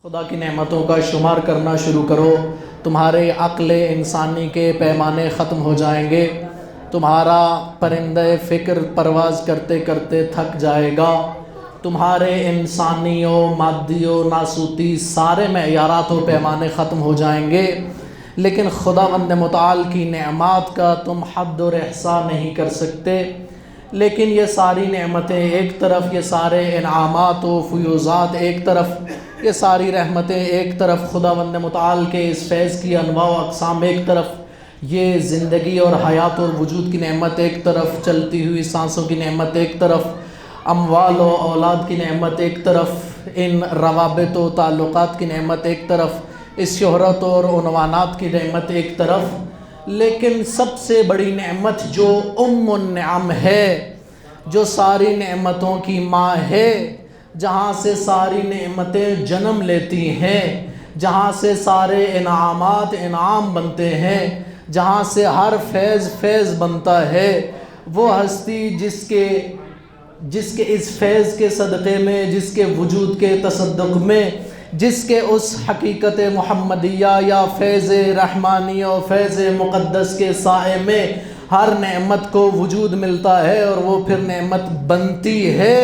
خدا کی نعمتوں کا شمار کرنا شروع کرو، تمہارے عقل انسانی کے پیمانے ختم ہو جائیں گے، تمہارا پرندہ فکر پرواز کرتے کرتے تھک جائے گا، تمہارے انسانی و مادی و ناسوتی سارے معیارات و پیمانے ختم ہو جائیں گے، لیکن خداوند متعال کی نعمات کا تم حد اور احصاء نہیں کر سکتے۔ لیکن یہ ساری نعمتیں ایک طرف، یہ سارے انعامات و فیوزات ایک طرف، یہ ساری رحمتیں ایک طرف، خداوند متعال کے اس فیض کی انواع و اقسام ایک طرف، یہ زندگی اور حیات اور وجود کی نعمت ایک طرف، چلتی ہوئی سانسوں کی نعمت ایک طرف، اموال و اولاد کی نعمت ایک طرف، ان روابط و تعلقات کی نعمت ایک طرف، اس شہرت اور عنوانات کی نعمت ایک طرف، لیکن سب سے بڑی نعمت جو النعم ہے، جو ساری نعمتوں کی ماں ہے، جہاں سے ساری نعمتیں جنم لیتی ہیں، جہاں سے سارے انعامات انعام بنتے ہیں، جہاں سے ہر فیض فیض بنتا ہے، وہ ہستی جس کے اس فیض کے صدقے میں، جس کے وجود کے تصدق میں، جس کے اس حقیقت محمدیہ یا فیض رحمانی اور فیض مقدس کے سائے میں ہر نعمت کو وجود ملتا ہے اور وہ پھر نعمت بنتی ہے،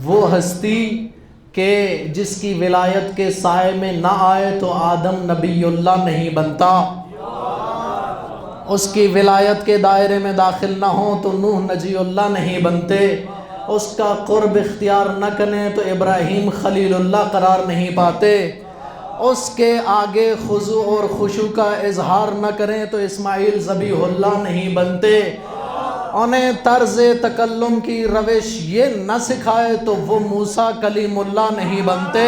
وہ ہستی کہ جس کی ولایت کے سائے میں نہ آئے تو آدم نبی اللہ نہیں بنتا، اس کی ولایت کے دائرے میں داخل نہ ہوں تو نوح نجی اللہ نہیں بنتے، اس کا قرب اختیار نہ کریں تو ابراہیم خلیل اللہ قرار نہیں پاتے، اس کے آگے خضوع اور خشوع کا اظہار نہ کریں تو اسماعیل ذبیح اللہ نہیں بنتے، انہیں طرز تکلم کی روش یہ نہ سکھائے تو وہ موسیٰ کلیم اللہ نہیں بنتے،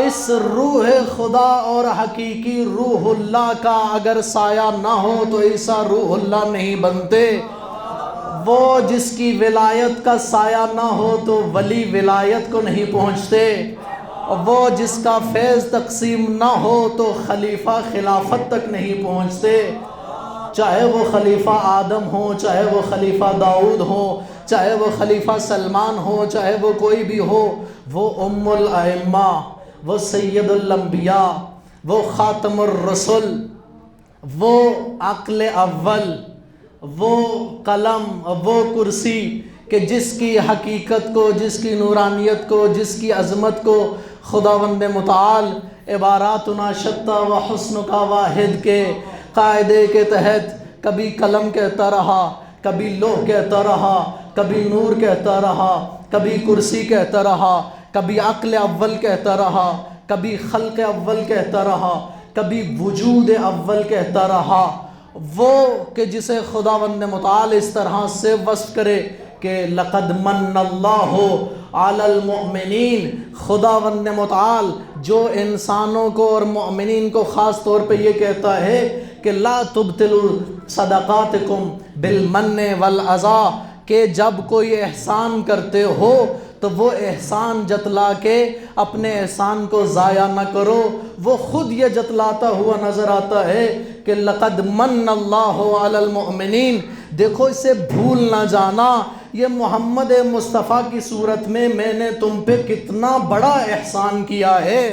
اس روح خدا اور حقیقی روح اللہ کا اگر سایہ نہ ہو تو عیسیٰ روح اللہ نہیں بنتے، وہ جس کی ولایت کا سایہ نہ ہو تو ولی ولایت کو نہیں پہنچتے، وہ جس کا فیض تقسیم نہ ہو تو خلیفہ خلافت تک نہیں پہنچتے، چاہے وہ خلیفہ آدم ہو، چاہے وہ خلیفہ داؤد ہو، چاہے وہ خلیفہ سلمان ہو، چاہے وہ کوئی بھی ہو، وہ ام الائمہ، وہ سید الانبیاء، وہ خاتم الرسل، وہ عقل اول، وہ قلم، وہ کرسی کہ جس کی حقیقت کو، جس کی نورانیت کو، جس کی عظمت کو خداوند متعال عباراتنا شتیٰ و حسن کا واحد کے قاعدے کے تحت کبھی قلم کہتا رہا، کبھی لوح کہتا رہا، کبھی نور کہتا رہا، کبھی کرسی کہتا رہا، کبھی عقل اول کہتا رہا، کبھی خلق اول کہتا رہا، کبھی وجود اول کہتا رہا، وہ کہ جسے خداوند متعال اس طرح سے وصف کرے کہ لقد من اللہ علی المؤمنین، خداوند متعال جو انسانوں کو اور مؤمنین کو خاص طور پہ یہ کہتا ہے کہ لا تبطلوا صدقاتکم بالمن والاذی، کہ جب کوئی احسان کرتے ہو تو وہ احسان جتلا کے اپنے احسان کو ضائع نہ کرو، وہ خود یہ جتلاتا ہوا نظر آتا ہے کہ لقد من اللہ علی المؤمنین، دیکھو اسے بھول نہ جانا، یہ محمد مصطفیٰ کی صورت میں میں نے تم پہ کتنا بڑا احسان کیا ہے،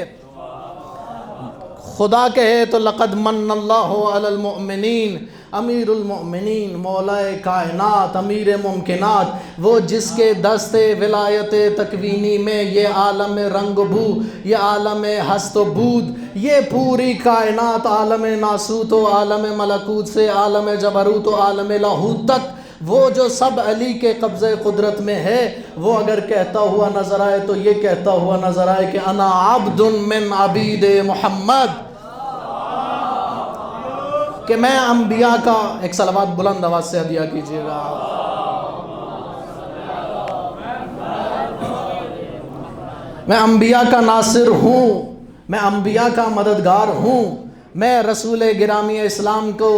خدا کہے تو لقد من اللہ علی المؤمنین، امیر المؤمنین، مولا کائنات، امیر ممکنات، وہ جس کے دست ولایت تکوینی میں یہ عالم رنگ بو، یہ عالم ہست و بود، یہ پوری کائنات عالم ناسوت و عالم ملکوت سے عالم جبروت و عالم لاہوت تک، وہ جو سب علی کے قبضہ قدرت میں ہے، وہ اگر کہتا ہوا نظر آئے تو یہ کہتا ہوا نظر آئے کہ انا عبد من عبید محمد، کہ میں انبیاء کا، ایک صلوات بلند آواز سے ہدیہ کیجیے گا، میں انبیاء کا ناصر ہوں، میں انبیاء کا مددگار ہوں، میں رسول گرامی اسلام کو،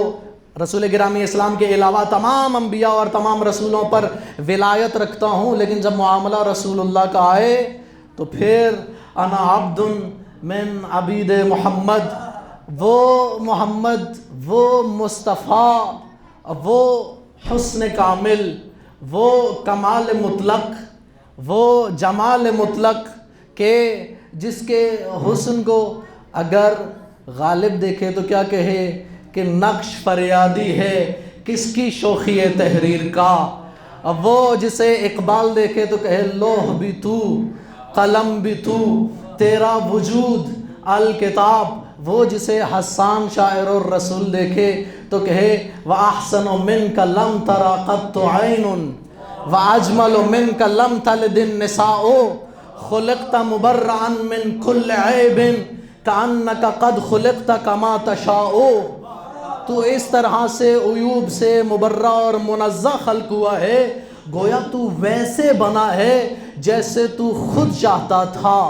رسول گرامی اسلام کے علاوہ تمام انبیاء اور تمام رسولوں پر ولایت رکھتا ہوں، لیکن جب معاملہ رسول اللہ کا آئے تو پھر انا عبد من عبید محمد، وہ محمد، وہ مصطفیٰ، وہ حسن کامل، وہ کمال مطلق، وہ جمال مطلق کہ جس کے حسن کو اگر غالب دیکھے تو کیا کہے کہ نقش فریادی ہے کس کی شوخی تحریر کا. اب وہ جسے اقبال دیکھے تو کہے لوح بھی تو قلم بھی تو تیرا وجود الکتاب. وہ جسے حسان شاعر الرسول دیکھے تو کہے وَأَحْسَنُ مِنْكَ لَمْ تَرَ قَطُّ عَيْنٌ وَأَجْمَلُ مِنْكَ لَمْ تَلِدِ النِّسَاءُ خُلِقْتَ مُبَرَّعًا مِنْ كُلِّ عَيْبٍ كَأَنَّكَ قَدْ خُلِقْتَ كَمَا تَشَاءُ. تو اس طرح سے عیوب سے مبرہ اور منزہ خلق ہوا ہے گویا تو ویسے بنا ہے جیسے تو خود چاہتا تھا.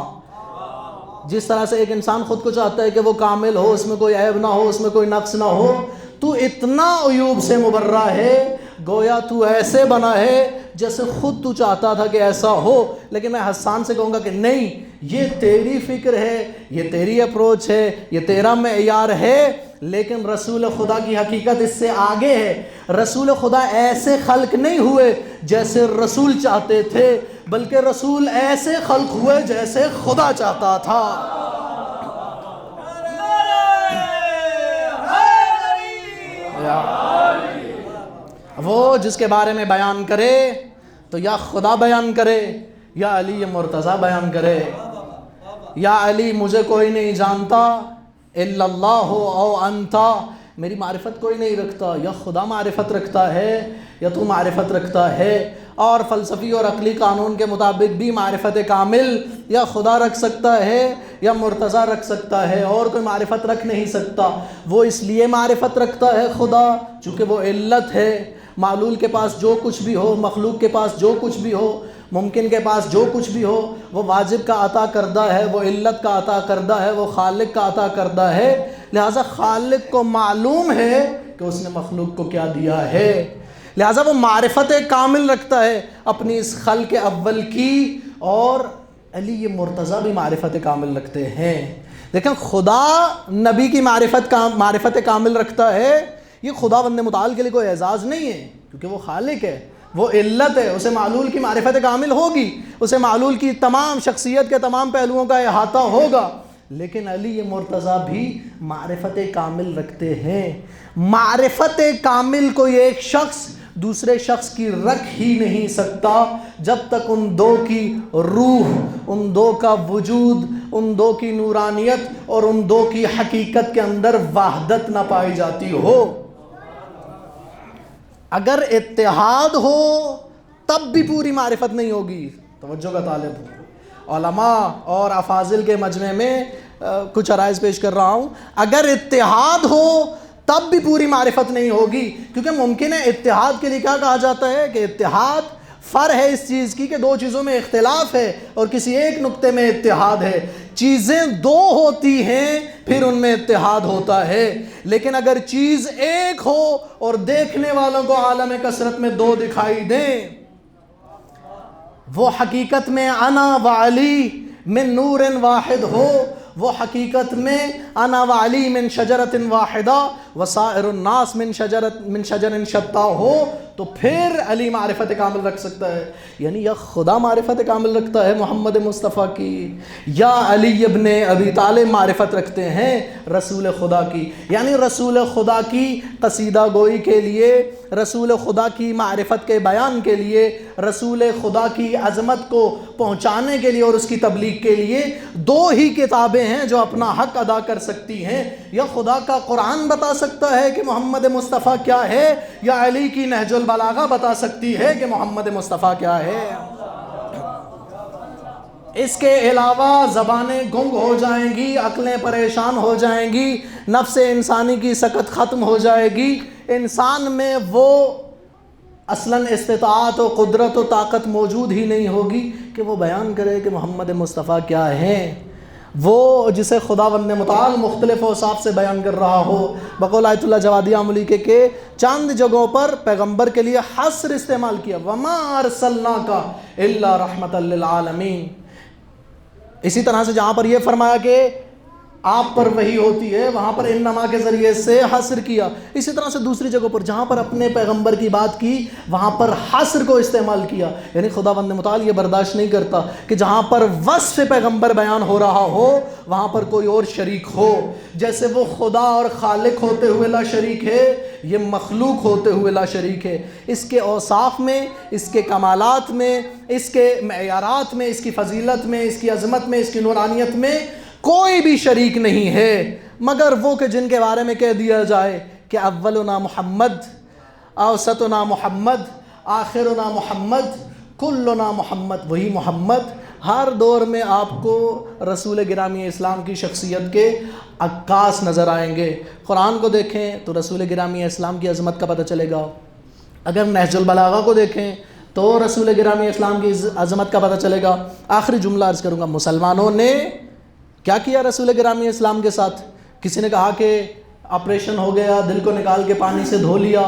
جس طرح سے ایک انسان خود کو چاہتا ہے کہ وہ کامل ہو، اس میں کوئی عیب نہ ہو، اس میں کوئی نقص نہ ہو، تو اتنا عیوب سے مبرہ ہے گویا تو ایسے بنا ہے جیسے خود تو چاہتا تھا کہ ایسا ہو. لیکن میں حسان سے کہوں گا کہ نہیں، یہ تیری فکر ہے، یہ تیری اپروچ ہے، یہ تیرا معیار ہے، لیکن رسول خدا کی حقیقت اس سے آگے ہے. رسول خدا ایسے خلق نہیں ہوئے جیسے رسول چاہتے تھے، بلکہ رسول ایسے خلق ہوئے جیسے خدا چاہتا تھا. وہ جس کے بارے میں بیان کرے تو یا خدا بیان کرے یا علی مرتضیٰ بیان کرے. یا علی مجھے کوئی نہیں جانتا الا اللہ او انتا، میری معرفت کوئی نہیں رکھتا. یا خدا معرفت رکھتا ہے یا تو معرفت رکھتا ہے. اور فلسفی اور عقلی قانون کے مطابق بھی معرفت کامل یا خدا رکھ سکتا ہے یا مرتضیٰ رکھ سکتا ہے، اور کوئی معرفت رکھ نہیں سکتا. وہ اس لیے معرفت رکھتا ہے خدا چونکہ وہ علت ہے. معلول کے پاس جو کچھ بھی ہو، مخلوق کے پاس جو کچھ بھی ہو، ممکن کے پاس جو کچھ بھی ہو، وہ واجب کا عطا کردہ ہے، وہ علت کا عطا کردہ ہے، وہ خالق کا عطا کردہ ہے. لہٰذا خالق کو معلوم ہے کہ اس نے مخلوق کو کیا دیا ہے، لہٰذا وہ معرفت کامل رکھتا ہے اپنی اس خلق اول کی. اور علی مرتضیٰ بھی معرفت کامل رکھتے ہیں. لیکن خدا نبی کی معرفت کامل رکھتا ہے، یہ خدا بند متعال کے لیے کوئی اعزاز نہیں ہے، کیونکہ وہ خالق ہے، وہ علت ہے. اسے معلول کی معرفت کامل ہوگی، اسے معلول کی تمام شخصیت کے تمام پہلوؤں کا احاطہ ہوگا. لیکن علی مرتضیٰ بھی معرفت کامل رکھتے ہیں. معرفت کامل کوئی ایک شخص دوسرے شخص کی رکھ ہی نہیں سکتا جب تک ان دو کی روح، ان دو کا وجود، ان دو کی نورانیت اور ان دو کی حقیقت کے اندر وحدت نہ پائی جاتی ہو. اگر اتحاد ہو تب بھی پوری معرفت نہیں ہوگی. توجہ کا طالب ہو، علماء اور افاضل کے مجمع میں کچھ عرائض پیش کر رہا ہوں. اگر اتحاد ہو تب بھی پوری معرفت نہیں ہوگی، کیونکہ ممکن ہے اتحاد کے لیے کیا کہا جاتا ہے کہ اتحاد فر ہے اس چیز کی کہ دو چیزوں میں اختلاف ہے اور کسی ایک نقطے میں اتحاد ہے. چیزیں دو ہوتی ہیں پھر ان میں اتحاد ہوتا ہے. لیکن اگر چیز ایک ہو اور دیکھنے والوں کو عالم کثرت میں دو دکھائی دیں، وہ حقیقت میں انا و علی من نور واحد ہو، وہ حقیقت میں انا و علی من شجرت واحدہ وسائر الناس من شجر شتیٰ ہو، تو پھر علی معرفت کامل رکھ سکتا ہے. یعنی یا خدا معرفت کامل رکھتا ہے محمد مصطفیٰ کی، یا علی ابن ابی طالب معرفت رکھتے ہیں رسول خدا کی. یعنی رسول خدا کی قصیدہ گوئی کے لیے، رسول خدا کی معرفت کے بیان کے لیے، رسول خدا کی عظمت کو پہنچانے کے لیے اور اس کی تبلیغ کے لیے دو ہی کتابیں ہیں جو اپنا حق ادا کر سکتی ہیں. یا خدا کا قرآن بتا سکتا ہے کہ محمد مصطفیٰ کیا ہے، یا علی کی نہج البلاغہ بتا سکتی ہے کہ محمد مصطفیٰ کیا ہے. اس کے علاوہ زبانیں گنگ ہو جائیں گی، عقلیں پریشان ہو جائیں گی، نفس انسانی کی سکت ختم ہو جائے گی. انسان میں وہ اصلاً استطاعت و قدرت و طاقت موجود ہی نہیں ہوگی کہ وہ بیان کرے کہ محمد مصطفیٰ کیا ہے. وہ جسے خداوند متعال مختلف اوصاف سے بیان کر رہا ہو. بقول آیت اللہ جوادیہ ملکہ کے چند جگہوں پر پیغمبر کے لیے حصر استعمال کیا، وَمَا أَرْسَلْنَاكَ إِلَّا رَحْمَةً لِلْعَالَمِينَ. اسی طرح سے جہاں پر یہ فرمایا کہ آپ پر وحی ہوتی ہے، وہاں پر انما کے ذریعے سے حصر کیا. اسی طرح سے دوسری جگہ پر جہاں پر اپنے پیغمبر کی بات کی وہاں پر حصر کو استعمال کیا. یعنی خداوند متعال یہ برداشت نہیں کرتا کہ جہاں پر وصف پیغمبر بیان ہو رہا ہو وہاں پر کوئی اور شریک ہو. جیسے وہ خدا اور خالق ہوتے ہوئے لا شریک ہے، یہ مخلوق ہوتے ہوئے لا شریک ہے. اس کے اوصاف میں، اس کے کمالات میں، اس کے معیارات میں، اس کی فضیلت میں، اس کی عظمت میں، اس کی نورانیت میں کوئی بھی شریک نہیں ہے مگر وہ کہ جن کے بارے میں کہہ دیا جائے کہ اولنا محمد، اوسطنا محمد، آخرنا محمد، کلنا محمد. وہی محمد ہر دور میں آپ کو رسول گرامی اسلام کی شخصیت کے عکاس نظر آئیں گے. قرآن کو دیکھیں تو رسول گرامی اسلام کی عظمت کا پتہ چلے گا. اگر نہج البلاغہ کو دیکھیں تو رسول گرامی اسلام کی عظمت کا پتہ چلے گا. آخری جملہ عرض کروں گا، مسلمانوں نے کیا کیا رسول گرامی اسلام کے ساتھ؟ کسی نے کہا کہ آپریشن ہو گیا، دل کو نکال کے پانی سے دھو لیا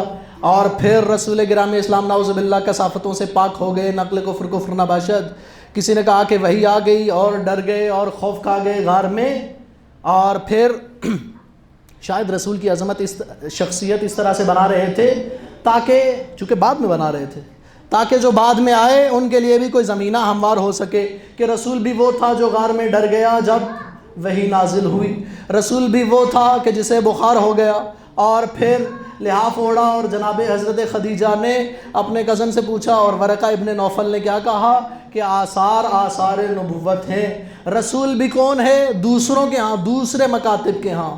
اور پھر رسول گرامی اسلام نعوذ باللہ کثافتوں سے پاک ہو گئے، نقل کفر کفر نباشد. کسی نے کہا کہ وحی آ گئی اور ڈر گئے اور خوف کھا گئے غار میں. اور پھر شاید رسول کی عظمت شخصیت اس طرح سے بنا رہے تھے تاکہ، چونکہ بعد میں بنا رہے تھے، تاکہ جو بعد میں آئے ان کے لیے بھی کوئی زمینہ ہموار ہو سکے کہ رسول بھی وہ تھا جو غار میں ڈر گیا جب وحی نازل ہوئی. رسول بھی وہ تھا کہ جسے بخار ہو گیا اور پھر لحاف اوڑا اور جناب حضرت خدیجہ نے اپنے کزن سے پوچھا اور ورقہ ابن نوفل نے کیا کہا کہ آثار نبوت ہیں. رسول بھی کون ہے؟ دوسروں کے ہاں، دوسرے مکاتب کے ہاں.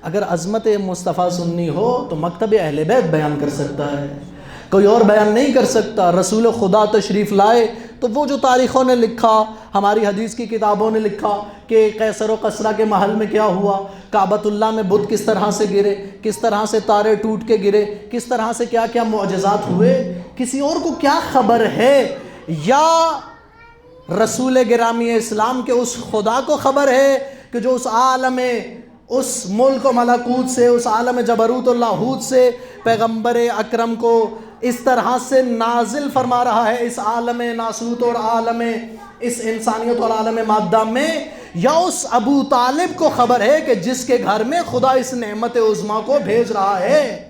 اگر عظمت مصطفیٰ سننی ہو تو مکتب اہل بیت بیان کر سکتا ہے، کوئی اور بیان نہیں کر سکتا. رسول خدا تشریف لائے تو وہ جو تاریخوں نے لکھا، ہماری حدیث کی کتابوں نے لکھا کہ قیصر و کسریٰ کے محل میں کیا ہوا، کعبۃ اللہ میں بت کس طرح سے گرے، کس طرح سے تارے ٹوٹ کے گرے، کس طرح سے کیا کیا معجزات ہوئے، کسی اور کو کیا خبر ہے؟ یا رسول گرامی اسلام کے اس خدا کو خبر ہے کہ جو اس عالم، اس ملک و ملکوت سے، اس عالم جبروت و لاہوت سے پیغمبر اکرم کو اس طرح سے نازل فرما رہا ہے اس عالم ناسوت اور عالم، اس انسانیت اور عالم مادہ میں؟ یا اس ابو طالب کو خبر ہے کہ جس کے گھر میں خدا اس نعمت عظمیٰ کو بھیج رہا ہے؟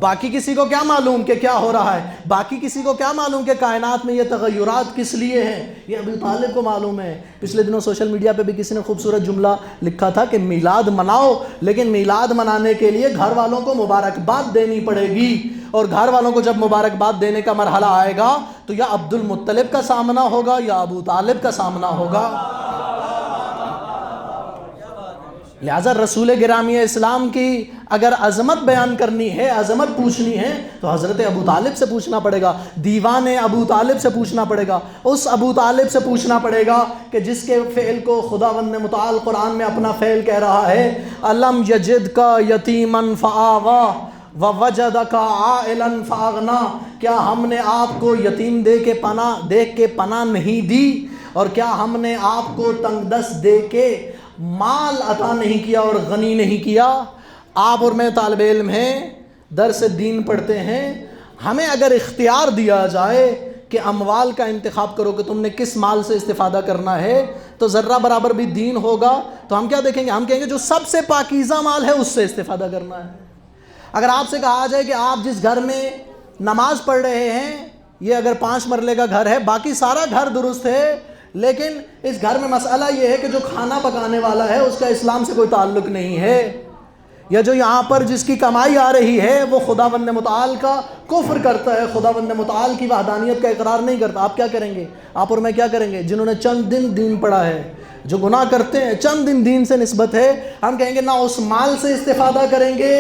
باقی کسی کو کیا معلوم کہ کیا ہو رہا ہے؟ باقی کسی کو کیا معلوم کہ کائنات میں یہ تغیرات کس لیے ہیں؟ یہ ابو طالب کو معلوم ہے. پچھلے دنوں سوشل میڈیا پہ بھی کسی نے خوبصورت جملہ لکھا تھا کہ میلاد مناؤ، لیکن میلاد منانے کے لیے گھر والوں کو مبارکباد دینی پڑے گی، اور گھر والوں کو جب مبارکباد دینے کا مرحلہ آئے گا تو یا عبد المطلب کا سامنا ہوگا یا ابو طالب کا سامنا ہوگا. لہٰذا رسول گرامی اسلام کی اگر عظمت بیان کرنی ہے، عظمت پوچھنی ہے تو حضرت ابو طالب سے پوچھنا پڑے گا، دیوان ابو طالب سے پوچھنا پڑے گا، اس ابو طالب سے پوچھنا پڑے گا کہ جس کے فعل کو خداوند متعال قرآن میں اپنا فعل کہہ رہا ہے، الم یجدک یتیما فآویٰ ووجدک عائلا فاغنی. کیا ہم نے آپ کو یتیم دیکھ کے پناہ نہیں دی، اور کیا ہم نے آپ کو تنگ دست دے کے مال عطا نہیں کیا اور غنی نہیں کیا؟ آپ اور میں طالب علم ہیں، درس دین پڑھتے ہیں، ہمیں اگر اختیار دیا جائے کہ اموال کا انتخاب کرو کہ تم نے کس مال سے استفادہ کرنا ہے، تو ذرہ برابر بھی دین ہوگا تو ہم کیا دیکھیں گے؟ ہم کہیں گے جو سب سے پاکیزہ مال ہے اس سے استفادہ کرنا ہے. اگر آپ سے کہا جائے کہ آپ جس گھر میں نماز پڑھ رہے ہیں یہ اگر 5 مرلے کا گھر ہے، باقی سارا گھر درست ہے، لیکن اس گھر میں مسئلہ یہ ہے کہ جو کھانا پکانے والا ہے اس کا اسلام سے کوئی تعلق نہیں ہے، یا جو یہاں پر جس کی کمائی آ رہی ہے وہ خداوند متعال کا کفر کرتا ہے، خداوند متعال کی وحدانیت کا اقرار نہیں کرتا، آپ کیا کریں گے؟ آپ اور میں کیا کریں گے؟ جنہوں نے چند دن دین پڑھا ہے، جو گناہ کرتے ہیں چند دن دین سے نسبت ہے، ہم کہیں گے نہ اس مال سے استفادہ کریں گے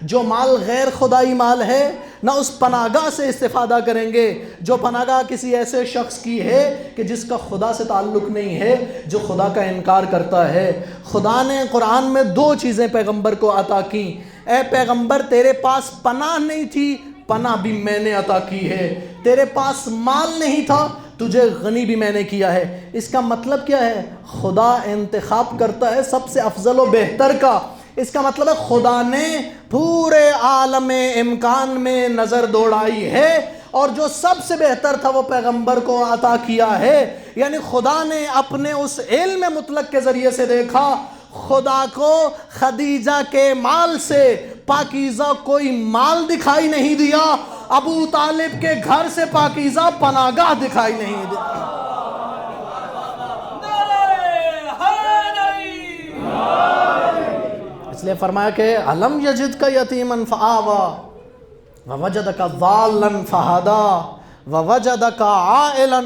جو مال غیر خدائی مال ہے، نہ اس پناہگاہ سے استفادہ کریں گے جو پناہگاہ کسی ایسے شخص کی ہے کہ جس کا خدا سے تعلق نہیں ہے، جو خدا کا انکار کرتا ہے. خدا نے قرآن میں 2 چیزیں پیغمبر کو عطا کی. اے پیغمبر تیرے پاس پناہ نہیں تھی، پناہ بھی میں نے عطا کی ہے. تیرے پاس مال نہیں تھا، تجھے غنی بھی میں نے کیا ہے. اس کا مطلب کیا ہے؟ خدا انتخاب کرتا ہے سب سے افضل و بہتر کا. اس کا مطلب ہے خدا نے پورے عالم امکان میں نظر دوڑائی ہے اور جو سب سے بہتر تھا وہ پیغمبر کو عطا کیا ہے۔ یعنی خدا نے اپنے اس علم مطلق کے ذریعے سے دیکھا، خدا کو خدیجہ کے مال سے پاکیزہ کوئی مال دکھائی نہیں دیا، ابو طالب کے گھر سے پاکیزہ پناہ گاہ دکھائی نہیں دی۔ اس لیے فرمایا کہ علم یجد کا یتیما فآوا ووجدک ضالا فہدا ووجدک عائلا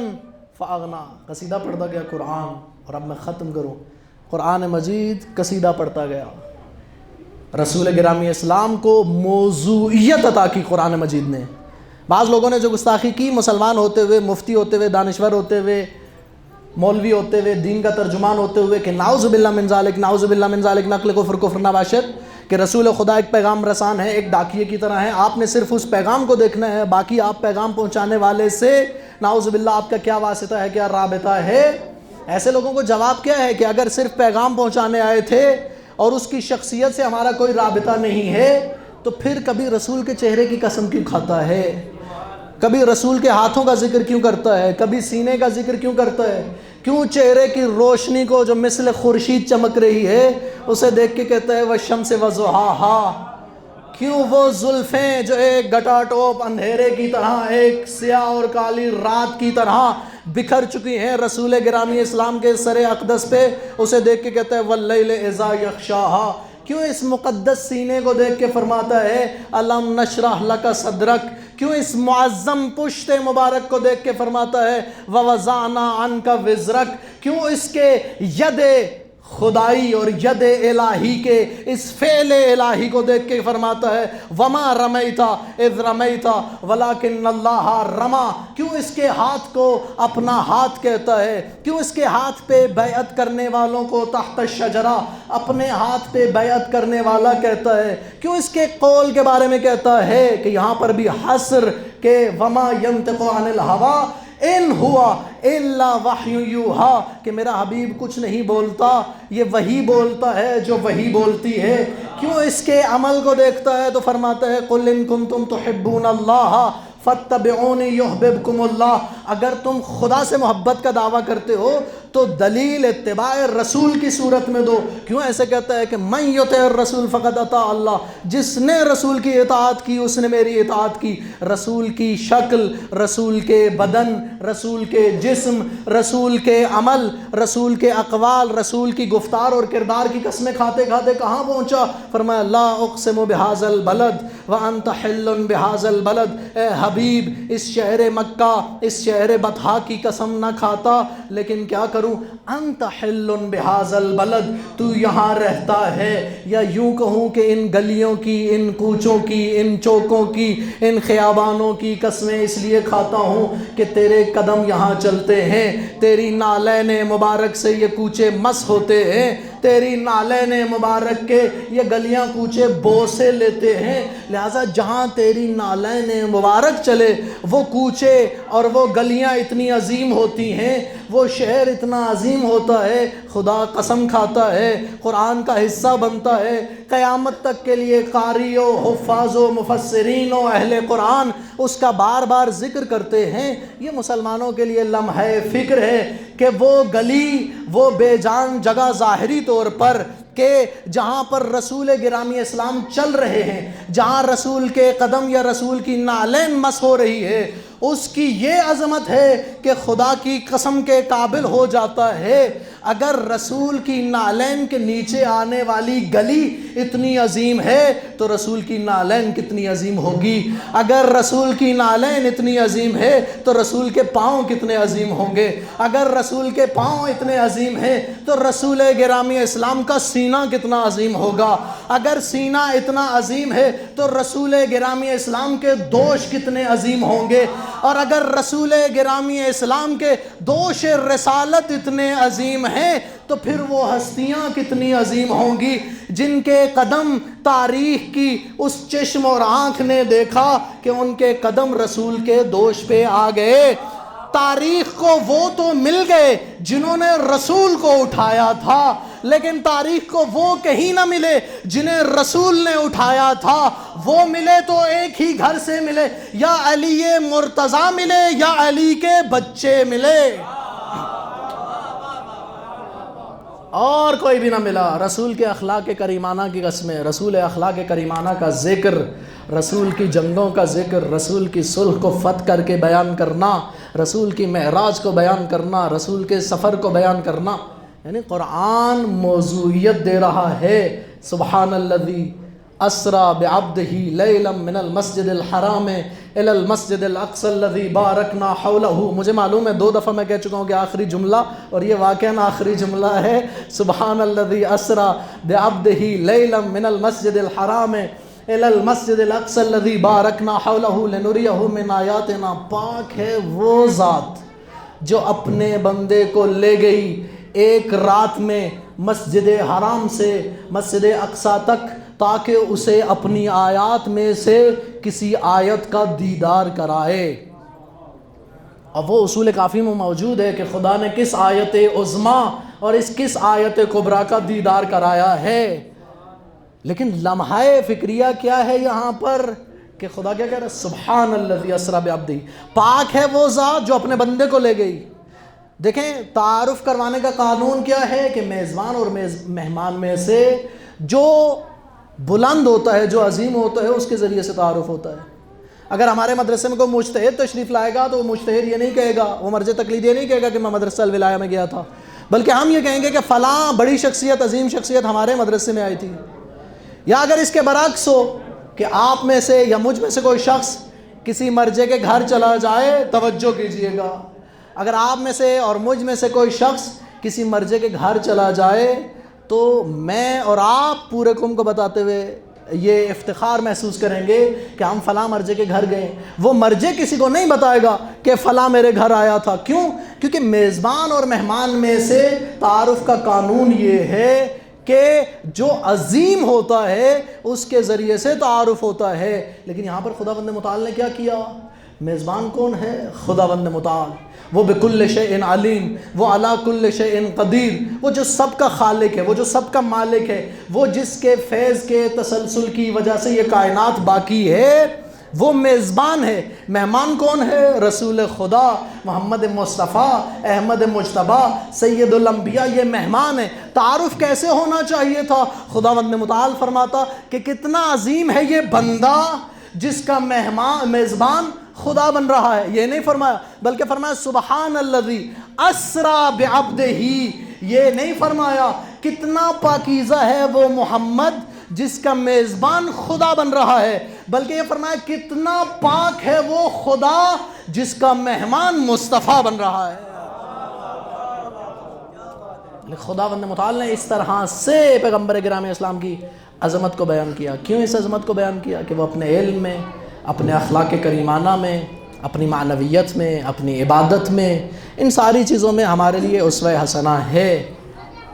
فاغنا۔ قصیدہ پڑھتا گیا قرآن، اور اب میں ختم کروں، قرآن مجید قصیدہ پڑھتا گیا، رسول گرامی اسلام کو موضوعیت عطا کی قرآن مجید نے۔ بعض لوگوں نے جو گستاخی کی، مسلمان ہوتے ہوئے، مفتی ہوتے ہوئے، دانشور ہوتے ہوئے، مولوی ہوتے ہوئے، دین کا ترجمان ہوتے ہوئے، کہ نعوذ باللہ من ذالک، نعوذ باللہ من ذالک، نقل کفر، کفر نباشر، کہ رسول خدا ایک پیغام رسان ہے، ایک ڈاکیے کی طرح ہے، آپ نے صرف اس پیغام کو دیکھنا ہے، باقی آپ پیغام پہنچانے والے سے نعوذ باللہ آپ کا کیا واسطہ ہے، کیا رابطہ ہے۔ ایسے لوگوں کو جواب کیا ہے کہ اگر صرف پیغام پہنچانے آئے تھے اور اس کی شخصیت سے ہمارا کوئی رابطہ نہیں ہے، تو پھر کبھی رسول کے چہرے کی قسم کیوں کھاتا ہے، کبھی رسول کے ہاتھوں کا ذکر کیوں کرتا ہے، کبھی سینے کا ذکر کیوں کرتا ہے، کیوں چہرے کی روشنی کو جو مثل خورشید چمک رہی ہے اسے دیکھ کے کہتا ہے وَالشَّمْسِ وَضُحَاهَا، کیوں وہ زلفیں جو ایک گٹا ٹوپ اندھیرے کی طرح، ایک سیاہ اور کالی رات کی طرح بکھر چکی ہیں رسول گرامی اسلام کے سر اقدس پہ، اسے دیکھ کے کہتا ہے وَاللَّيْلِ إِذَا يَغْشَاهَا، کیوں اس مقدس سینے کو دیکھ کے فرماتا ہے الم نشرح لک صدرک، کیوں اس معظم پشت مبارک کو دیکھ کے فرماتا ہے ووضعنا عنک وزرک، کیوں اس کے ید خدائی اور ید الہی کے اس فعل الہی کو دیکھ کے فرماتا ہے وما رمیتا اذ رمیتا ولکن اللہ رما، کیوں اس کے ہاتھ کو اپنا ہاتھ کہتا ہے، کیوں اس کے ہاتھ پہ بیعت کرنے والوں کو تحت الشجرہ اپنے ہاتھ پہ بیعت کرنے والا کہتا ہے، کیوں اس کے قول کے بارے میں کہتا ہے کہ یہاں پر بھی حصر کہ وما ینطق عن الہوا ان ہوا الا وحی یوحا، کہ میرا حبیب کچھ نہیں بولتا، یہ وہی بولتا ہے جو وہی بولتی ہے، کیوں اس کے عمل کو دیکھتا ہے تو فرماتا ہے قل ان کنتم تحبون اللہ فاتبعونی یحببکم اللہ، اگر تم خدا سے محبت کا دعویٰ کرتے ہو تو دلیل اتباع رسول کی صورت میں دو۔ کیوں ایسے کہتا ہے کہ من یطع الرسول فقد اطاع اللہ، جس نے رسول کی اطاعت کی اس نے میری اطاعت کی۔ رسول کی شکل، رسول کے بدن، رسول کے جسم، رسول کے عمل، رسول کے اقوال، رسول کی گفتار اور کردار کی قسمیں کھاتے کھاتے کہاں پہنچا؟ فرمایا لا اقسم بہذا البلد وانت حل بہذا البلد، اے حبیب اس شہر مکہ، اس شہر بطحا کی قسم نہ کھاتا، لیکن کیا کروں؟ انت حل بہذا البلد، تو یہاں رہتا ہے، یا یوں کہوں کہ ان گلیوں کی، ان کوچوں کی، ان چوکوں کی، ان خیابانوں کی قسمیں اس لیے کھاتا ہوں کہ تیرے قدم یہاں چلتے ہیں، تیری نالین مبارک سے یہ کوچے مس ہوتے ہیں، تیری نالین مبارک کے یہ گلیاں کوچے بوسے لیتے ہیں، لہٰذا جہاں تیری نالین مبارک چلے وہ کوچے اور وہ گلیاں اتنی عظیم ہوتی ہیں، وہ شہر اتنا عظیم ہوتا ہے، خدا قسم کھاتا ہے، قرآن کا حصہ بنتا ہے، قیامت تک کے لیے قاری و حفاظ و مفسرین و اہل قرآن اس کا بار بار ذکر کرتے ہیں۔ یہ مسلمانوں کے لیے لمحہ فکر ہے کہ وہ گلی، وہ بے جان جگہ ظاہری طور پر کہ جہاں پر رسول گرامی اسلام چل رہے ہیں، جہاں رسول کے قدم یا رسول کی نالین مس ہو رہی ہے، اس کی یہ عظمت ہے کہ خدا کی قسم کے قابل ہو جاتا ہے۔ اگر رسول کی نالین کے نیچے آنے والی گلی اتنی عظیم ہے تو رسول کی نالین کتنی عظیم ہوگی؟ اگر رسول کی نالین اتنی عظیم ہے تو رسول کے پاؤں کتنے عظیم ہوں گے؟ اگر رسول کے پاؤں اتنے عظیم ہیں تو رسول گرامی اسلام کا سینہ کتنا عظیم ہوگا؟ اگر سینہ اتنا عظیم ہے تو رسول گرامی اسلام کے دوش کتنے عظیم ہوں گے؟ اور اگر رسول گرامی اسلام کے دوش رسالت اتنے عظیم ہیں تو پھر وہ ہستیاں کتنی عظیم ہوں گی جن کے قدم تاریخ کی اس چشم اور آنکھ نے دیکھا کہ ان کے قدم رسول کے دوش پہ آ گئے۔ تاریخ کو وہ تو مل گئے جنہوں نے رسول کو اٹھایا تھا، لیکن تاریخ کو وہ کہیں نہ ملے جنہیں رسول نے اٹھایا تھا۔ وہ ملے تو ایک ہی گھر سے ملے، یا علی مرتضیٰ ملے یا علی کے بچے ملے، اور کوئی بھی نہ ملا۔ رسول کے اخلاق کریمانہ کی قسمیں، رسول اخلاق کریمانہ کا ذکر، رسول کی جنگوں کا ذکر، رسول کی صلح کو فتح کر کے بیان کرنا، رسول کی معراج کو بیان کرنا، رسول کے سفر کو بیان کرنا، یعنی قرآن موضوعیت دے رہا ہے۔ سبحان الذی اسری بعبدہ لیلا من المسجد الحرام الی المسجد الاقصی الذی بارکنا حولہ۔ مجھے معلوم ہے 2 دفعہ میں کہہ چکا ہوں کہ آخری جملہ، اور یہ واقعاً آخری جملہ ہے۔ سبحان الذی اسری بعبدہ لیلا من المسجد الحرام الی المسجد الاقصی الذی بارکنا حولہ لنریہ من آیاتنا۔ پاک ہے وہ ذات جو اپنے بندے کو لے گئی ایک رات میں مسجد حرام سے مسجد اقصی تک، تاکہ اسے اپنی آیات میں سے کسی آیت کا دیدار کرائے۔ اب وہ اصول کافی میں موجود ہے کہ خدا نے کس آیت عظمیٰ اور کس آیت کبریٰ کا دیدار کرایا ہے، لیکن لمحہ فکریہ کیا ہے یہاں پر کہ خدا کیا کہہ رہا ہے؟ سبحان الذی اسری بعبدہ، پاک ہے وہ ذات جو اپنے بندے کو لے گئی۔ دیکھیں تعارف کروانے کا قانون کیا ہے کہ میزبان اور مہمان میں سے جو بلند ہوتا ہے، جو عظیم ہوتا ہے، اس کے ذریعے سے تعارف ہوتا ہے۔ اگر ہمارے مدرسے میں کوئی مجتہد تشریف لائے گا تو وہ مجتہد یہ نہیں کہے گا، وہ مرجع تقلید یہ نہیں کہے گا کہ میں مدرسہ الولایہ میں گیا تھا، بلکہ ہم یہ کہیں گے کہ فلاں بڑی شخصیت، عظیم شخصیت ہمارے مدرسے میں آئی تھی۔ یا اگر اس کے برعکس ہو کہ آپ میں سے یا مجھ میں سے کوئی شخص کسی مرجع کے گھر چلا جائے، توجہ کیجئے گا، اگر آپ میں سے اور مجھ میں سے کوئی شخص کسی مرجع کے گھر چلا جائے تو میں اور آپ پورے قوم کو بتاتے ہوئے یہ افتخار محسوس کریں گے کہ ہم فلاں مرجع کے گھر گئے۔ وہ مرجع کسی کو نہیں بتائے گا کہ فلاں میرے گھر آیا تھا۔ کیوں؟ کیونکہ میزبان اور مہمان میں سے تعارف کا قانون یہ ہے کہ جو عظیم ہوتا ہے اس کے ذریعے سے تعارف ہوتا ہے۔ لیکن یہاں پر خداوند متعال نے کیا کیا؟ میزبان کون ہے؟ خداوند متعال، وہ بکل شیء علیم، وہ علی کل شیء قدیر، وہ جو سب کا خالق ہے، وہ جو سب کا مالک ہے، وہ جس کے فیض کے تسلسل کی وجہ سے یہ کائنات باقی ہے، وہ میزبان ہے۔ مہمان کون ہے؟ رسول خدا محمد مصطفیٰ احمد مجتبیٰ سید الانبیاء، یہ مہمان ہے۔ تعارف کیسے ہونا چاہیے تھا؟ خداوند متعال فرماتا کہ کتنا عظیم ہے یہ بندہ جس کا میزبان خدا بن رہا ہے۔ یہ نہیں فرمایا، بلکہ فرمایا سبحان الذی اسری بعبدہ، یہ نہیں فرمایا کتنا پاکیزہ ہے وہ محمد جس کا میزبان خدا بن رہا ہے، بلکہ یہ فرمایا کتنا پاک ہے وہ خدا جس کا مہمان مصطفیٰ بن رہا ہے۔ خداوند متعال نے اس طرح سے پیغمبر گرامی اسلام کی عظمت کو بیان کیا۔ کیوں اس عظمت کو بیان کیا؟ کہ وہ اپنے علم میں، اپنے اخلاق کریمانہ میں، اپنی معنویت میں، اپنی عبادت میں، ان ساری چیزوں میں ہمارے لیے اسوہ حسنہ ہے۔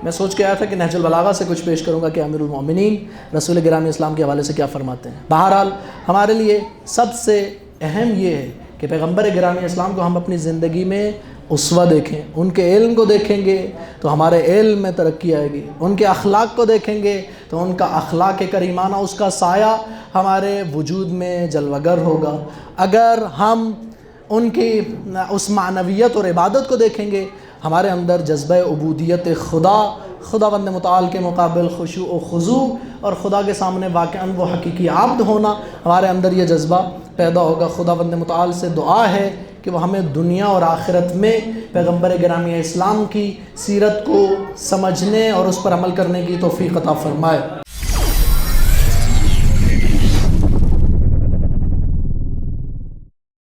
میں سوچ کے آیا تھا کہ نہج البلاغہ سے کچھ پیش کروں گا کہ امیر المومنین رسول گرامی اسلام کے حوالے سے کیا فرماتے ہیں۔ بہرحال ہمارے لیے سب سے اہم یہ ہے کہ پیغمبر گرامی اسلام کو ہم اپنی زندگی میں اسوہ دیکھیں، ان کے علم کو دیکھیں گے تو ہمارے علم میں ترقی آئے گی، ان کے اخلاق کو دیکھیں گے تو ان کا اخلاق کریمانہ، اس کا سایہ ہمارے وجود میں جلوہ گر ہوگا۔ اگر ہم ان کی اس معنویت اور عبادت کو دیکھیں گے، ہمارے اندر جذبہ عبودیت خداوند متعال کے مقابل خشوع و خضوع اور خدا کے سامنے واقعاً وہ حقیقی عبد ہونا، ہمارے اندر یہ جذبہ پیدا ہوگا۔ خداوند متعال سے دعا ہے کہ وہ ہمیں دنیا اور آخرت میں پیغمبر گرامی اسلام کی سیرت کو سمجھنے اور اس پر عمل کرنے کی توفیق عطا فرمائے۔